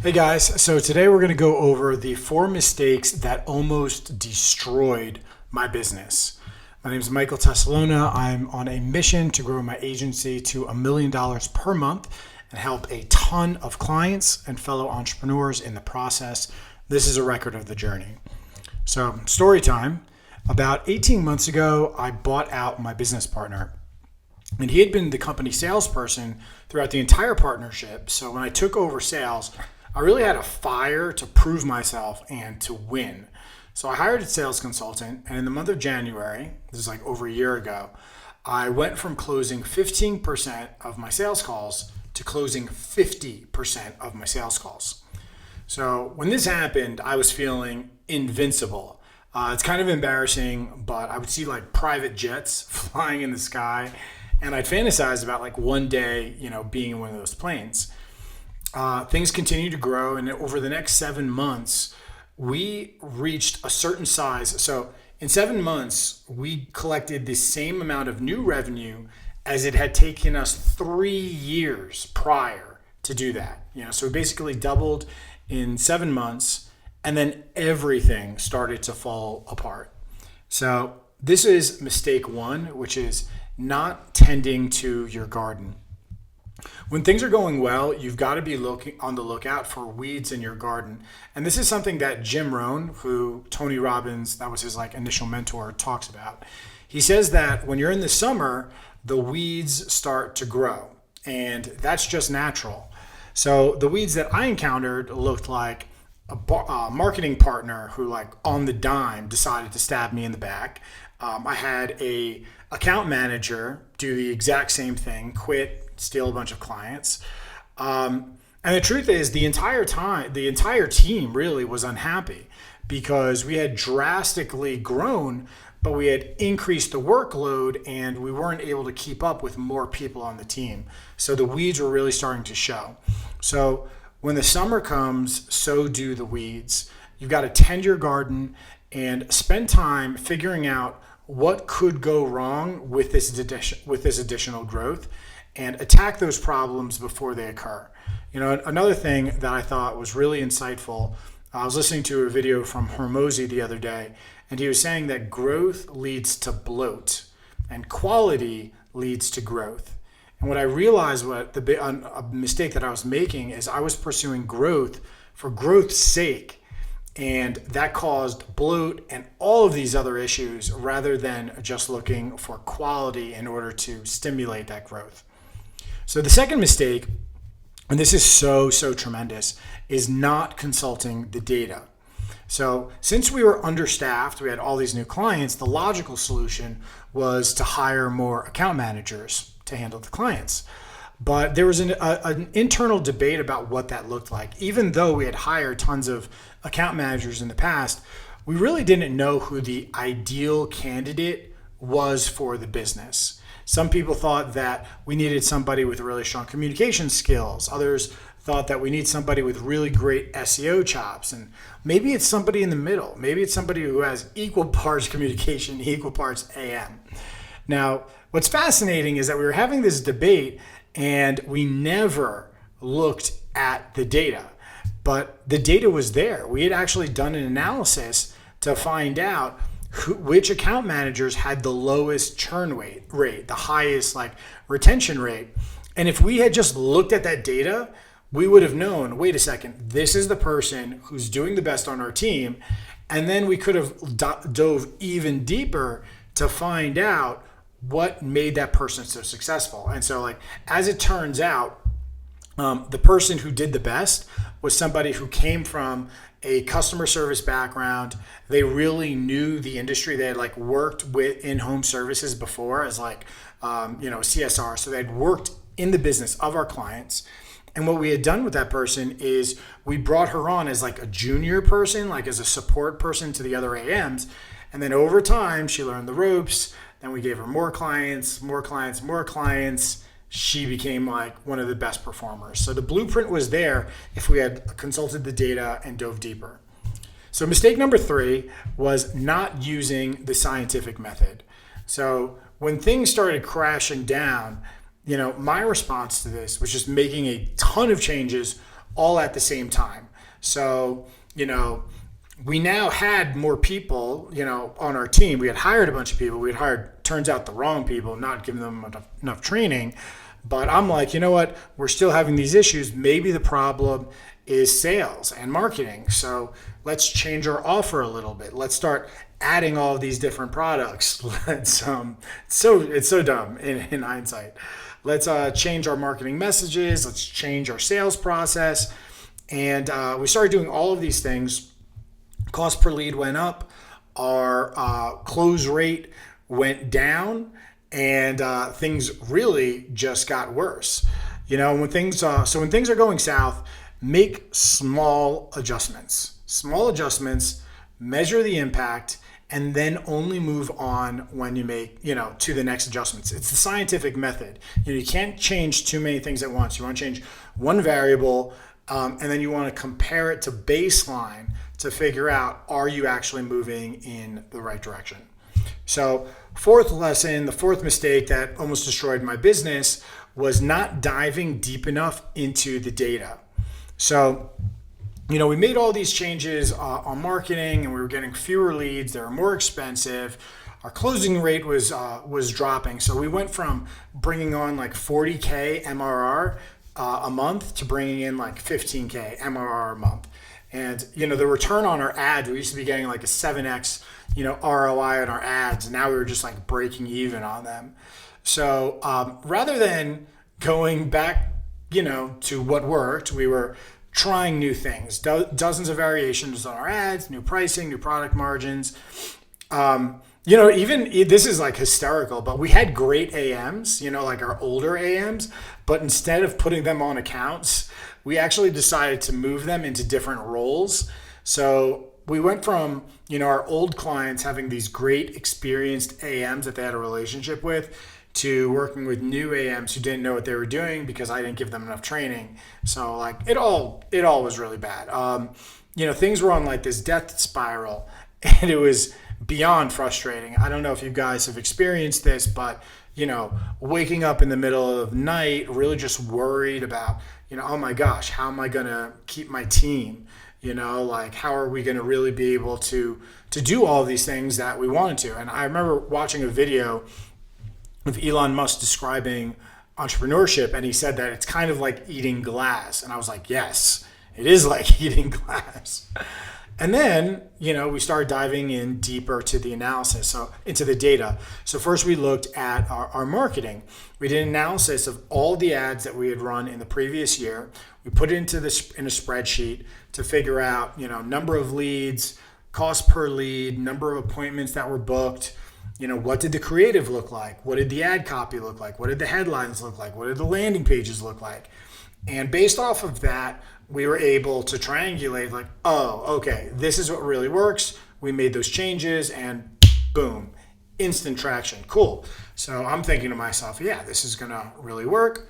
Hey guys, so today we're going to go over the 4 mistakes that almost destroyed my business. My name is Michael Tessalona. I'm on a mission to grow my agency to $1 million per month and help a ton of clients and fellow entrepreneurs in the process. This is a record of the journey. So, story time. About 18 months ago, I bought out my business partner. And he had been the company salesperson throughout the entire partnership. So when I took over sales, I really had a fire to prove myself and to win. So I hired a sales consultant, and in the month of January, this is like over a year ago, I went from closing 15% of my sales calls to closing 50% of my sales calls. So when this happened, I was feeling invincible. It's kind of embarrassing, but I would see like private jets flying in the sky, and I'd fantasize about like one day, being in one of those planes. Things continue to grow, and over the next 7 months, we reached a certain size. So in 7 months, we collected the same amount of new revenue as it had taken us 3 years prior to do that. So we basically doubled in 7 months, and then everything started to fall apart. So this is mistake one, which is not tending to your garden. When things are going well, you've got to be looking on the lookout for weeds in your garden. And this is something that Jim Rohn, who Tony Robbins, that was his initial mentor, talks about. He says that when you're in the summer, the weeds start to grow, and that's just natural. So the weeds that I encountered looked like a marketing partner who, on the dime, decided to stab me in the back. I had a account manager do the exact same thing, quit, steal a bunch of clients. And the truth is, the entire team really was unhappy because we had drastically grown, but we had increased the workload and we weren't able to keep up with more people on the team. So the weeds were really starting to show. So when the summer comes, so do the weeds. You've got to tend your garden and spend time figuring out what could go wrong with this additional growth, and attack those problems before they occur. Another thing that I thought was really insightful, I was listening to a video from Hormozy the other day, and he was saying that growth leads to bloat and quality leads to growth. And what I realized, a mistake that I was making, is I was pursuing growth for growth's sake, and that caused bloat and all of these other issues rather than just looking for quality in order to stimulate that growth. So the second mistake, and this is so tremendous, is not consulting the data. So since we were understaffed, we had all these new clients, the logical solution was to hire more account managers to handle the clients. But there was an internal debate about what that looked like. Even though we had hired tons of account managers in the past, we really didn't know who the ideal candidate was for the business. Some people thought that we needed somebody with really strong communication skills. Others thought that we need somebody with really great SEO chops. And maybe it's somebody in the middle. Maybe it's somebody who has equal parts communication, equal parts AM. Now, what's fascinating is that we were having this debate and we never looked at the data. But the data was there. We had actually done an analysis to find out which account managers had the lowest churn rate, the highest retention rate. And if we had just looked at that data, we would have known, wait a second, this is the person who's doing the best on our team. And then we could have dove even deeper to find out what made that person so successful. And so as it turns out, the person who did the best was somebody who came from a customer service background. They really knew the industry. They had worked with in-home services before as CSR. So they'd worked in the business of our clients. And what we had done with that person is we brought her on as a junior person, as a support person to the other AMs. And then over time, she learned the ropes. Then we gave her more clients. She became one of the best performers. So the blueprint was there if we had consulted the data and dove deeper. So mistake number 3 was not using the scientific method. So when things started crashing down, my response to this was just making a ton of changes all at the same time. So, we now had more people, on our team. We had hired a bunch of people. We had hired, turns out, the wrong people, not giving them enough training. But I'm like, you know what? We're still having these issues. Maybe the problem is sales and marketing. So let's change our offer a little bit. Let's start adding all of these different products. It's so dumb in hindsight. Let's change our marketing messages. Let's change our sales process. And we started doing all of these things. Cost per lead went up. Our close rate went down. And things really just got worse. When things are going south, make small adjustments. Small adjustments, measure the impact, and then only move on when you make, to the next adjustments. It's the scientific method. You can't change too many things at once. You want to change one variable, and then you want to compare it to baseline to figure out, are you actually moving in the right direction? So, fourth lesson, the fourth mistake that almost destroyed my business was not diving deep enough into the data. So, we made all these changes on marketing, and we were getting fewer leads. They were more expensive. Our closing rate was dropping. So we went from bringing on like 40K MRR a month to bringing in like 15K MRR a month. And, the return on our ads, we used to be getting like a 7X, ROI on our ads. And now we were just like breaking even on them. So rather than going back, to what worked, we were trying new things, dozens of variations on our ads, new pricing, new product margins. Even this is like hysterical, but we had great AMs, like our older AMs, but instead of putting them on accounts, we actually decided to move them into different roles. So we went from, our old clients having these great experienced AMs that they had a relationship with to working with new AMs who didn't know what they were doing because I didn't give them enough training. So like it all was really bad. Things were on like this death spiral, and it was beyond frustrating. I don't know if you guys have experienced this, but waking up in the middle of the night, really just worried about, oh my gosh, how am I going to keep my team? How are we going to really be able to do all these things that we wanted to? And I remember watching a video of Elon Musk describing entrepreneurship, and he said that it's kind of like eating glass. And I was like, yes, it is like eating glass. And then, we started diving in deeper to the analysis, so into the data. So first we looked at our marketing. We did an analysis of all the ads that we had run in the previous year. We put it in a spreadsheet to figure out, number of leads, cost per lead, number of appointments that were booked. What did the creative look like? What did the ad copy look like? What did the headlines look like? What did the landing pages look like? And based off of that, we were able to triangulate like, oh, okay, this is what really works. We made those changes and boom, instant traction. Cool. So I'm thinking to myself, yeah, this is going to really work.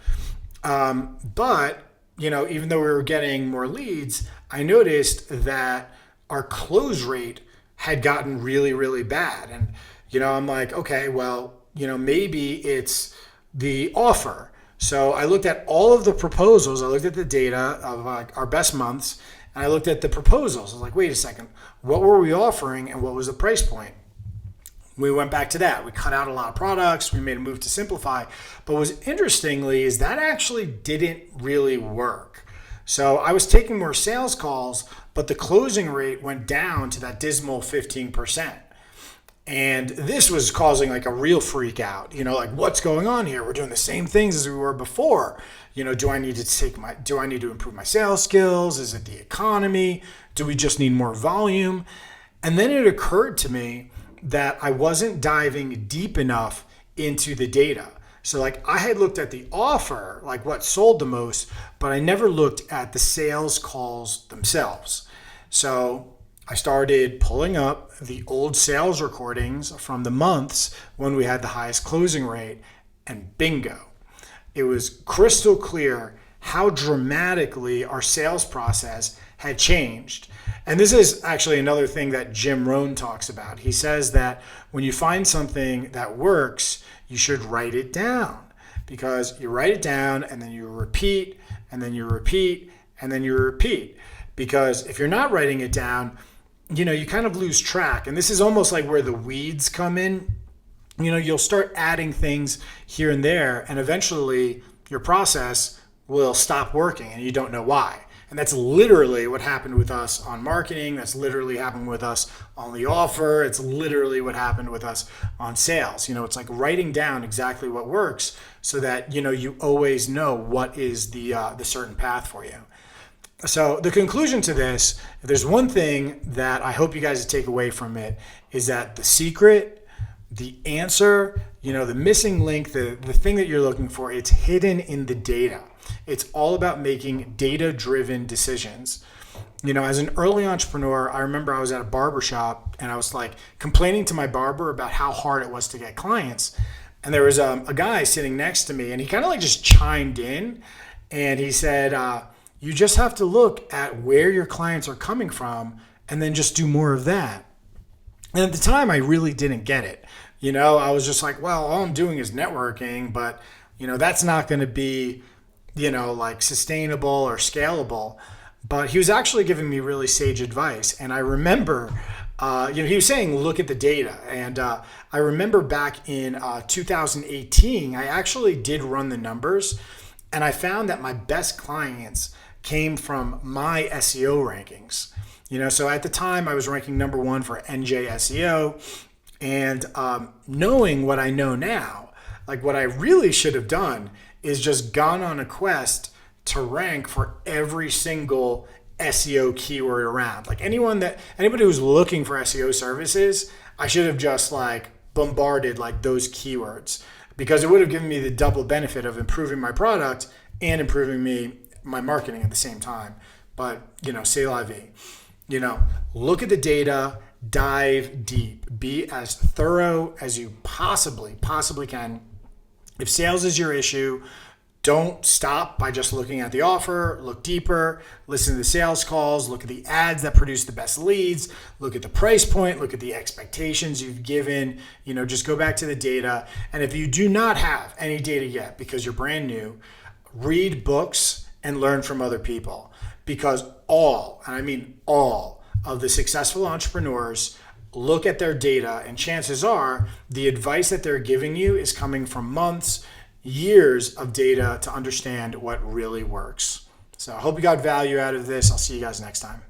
But, even though we were getting more leads, I noticed that our close rate had gotten really, really bad. And, I'm like, okay, well, maybe it's the offer. So I looked at all of the proposals. I looked at the data of like our best months, and I looked at the proposals. I was like, wait a second, what were we offering and what was the price point? We went back to that. We cut out a lot of products. We made a move to simplify. But what's interestingly is that actually didn't really work. So I was taking more sales calls, but the closing rate went down to that dismal 15%. And this was causing like a real freak out, like what's going on here? We're doing the same things as we were before. Do I need to improve my sales skills? Is it the economy? Do we just need more volume? And then it occurred to me that I wasn't diving deep enough into the data. So like I had looked at the offer, like what sold the most, but I never looked at the sales calls themselves. So I started pulling up the old sales recordings from the months when we had the highest closing rate, and bingo. It was crystal clear how dramatically our sales process had changed. And this is actually another thing that Jim Rohn talks about. He says that when you find something that works, you should write it down, because you write it down and then you repeat and then you repeat and then you repeat. Because if you're not writing it down, you kind of lose track. And this is almost like where the weeds come in. You'll start adding things here and there, and eventually your process will stop working and you don't know why. And that's literally what happened with us on marketing. That's literally happened with us on the offer. It's literally what happened with us on sales. It's like writing down exactly what works so that, you always know what is the certain path for you. So the conclusion to this, if there's one thing that I hope you guys take away from it, is that the secret, the answer, the missing link, the thing that you're looking for, it's hidden in the data. It's all about making data-driven decisions. As an early entrepreneur, I remember I was at a barber shop and I was like complaining to my barber about how hard it was to get clients. And there was a guy sitting next to me and he kind of like just chimed in and he said, you just have to look at where your clients are coming from and then just do more of that. And at the time, I really didn't get it. I was just like, well, all I'm doing is networking, but, that's not going to be, like sustainable or scalable. But he was actually giving me really sage advice. And I remember, he was saying, look at the data. And I remember back in 2018, I actually did run the numbers and I found that my best clients came from my SEO rankings. So at the time I was ranking number 1 for NJ SEO, and knowing what I know now, like what I really should have done is just gone on a quest to rank for every single SEO keyword around. Like anybody who's looking for SEO services, I should have just like bombarded like those keywords, because it would have given me the double benefit of improving my product and improving my marketing at the same time. But, c'est la vie. Look at the data, dive deep, be as thorough as you possibly can. If sales is your issue, don't stop by just looking at the offer. Look deeper, listen to the sales calls, look at the ads that produce the best leads, look at the price point, look at the expectations you've given, just go back to the data. And if you do not have any data yet because you're brand new, read books and learn from other people, because all, and I mean all, of the successful entrepreneurs look at their data, and chances are the advice that they're giving you is coming from months, years of data to understand what really works. So I hope you got value out of this. I'll see you guys next time.